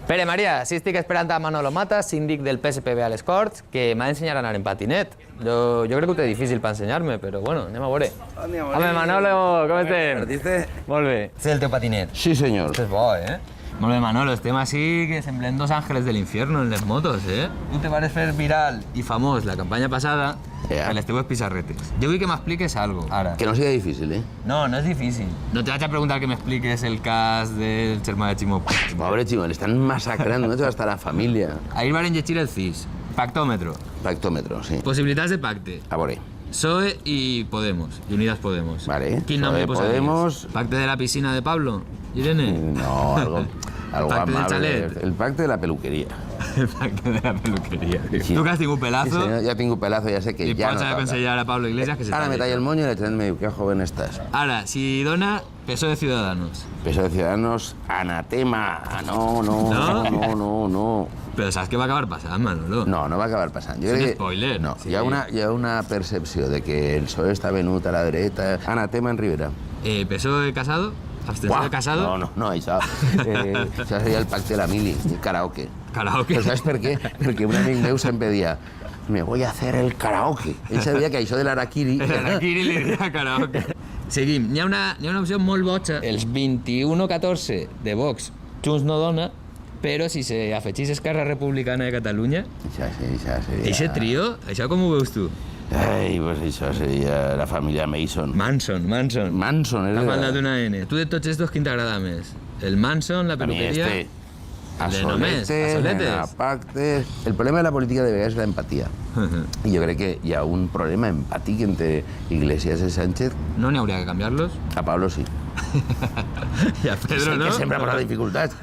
Pere, Maria, sí estic esperant a Manolo Mata, síndic del PSPB a les Corts, que m'ha d'ensenyar a anar en patinet. Jo crec que ho té difícil per ensenyar-me, però bueno, anem a veure. Home, Manolo, com estem? Molt bé. Sé el teu patinet. Sí, senyor. Esto es bo, Molt bé, Manolo, estem així que semblem dos àngels de l'infierno en les motos, Tu te vas fer viral i famós la campanya passada per les teves pissarretes. Jo vull que m'expliques algo, ara. Que no sigui difícil, No, no és difícil. No te vaig a preguntar que m'expliques el cas del germà de Ximo. Pobre Ximo, le están masacrando, no te va a estar la familia. Ahir van llegir el CIS, pactòmetro. Pactómetro, sí. Possibilitats de pacte. A veure. PSOE i Podemos, i Unidas Podemos. Vale. Quin nom PSOE, li posaries? Podemos. Pacte de la piscina de Pablo, Irene? No, algo Pacte del amable. chalet. El pacte de la peluquería. El pacte de la peluquería. Sí. Tu que has tingut Sí, pelazo senyor, ja tinc un pelazo, ja sé que i ja pots no toca. aconsellar a Pablo Iglesias que se Ara me talla el moño y el tren me diu, qué joven estás. Ara, si dona PSOE de Ciudadanos. Peso de Ciudadanos, anatema. No, no, ¿No? no, no, no, no. Però saps què va acabar passant, Manolo? No, no va acabar passant. Jo És un crec que... spoiler. No, Sí. hi ha una percepció de que el PSOE està venut a la dreta. Anatema en Rivera. PSOE Casado? Abstenció de Casado? No, això seria el pacte de la mili, el karaoke. Karaoke? Però saps per què? Perquè un amic meu sempre deia me voy a hacer el karaoke. Ell sabia que això de l'araquiri... L'Araquiri li diria karaoke. Seguim. Hi ha una opció molt boja. Els 21-14 de Vox, Junts no dona, però si s'afegís Esquerra Republicana de Catalunya, Això seria... eixe trio, això com ho veus tu? Ai, pues això seria la família Mason. Manson. Manson, T'ha faltat una N. Tu de tots estos, quin t'agrada més? El Manson, la A mi peluqueria... a De només, soletes, a soletes. a pactes... El problema de la política de vegades és l'empatia. I jo crec que hi ha un problema empàtic entre Iglesias i Sánchez. No n'hi hauria que canviar-los? A Pablo sí. I a Pedro, És el no? que sempre posa dificultats.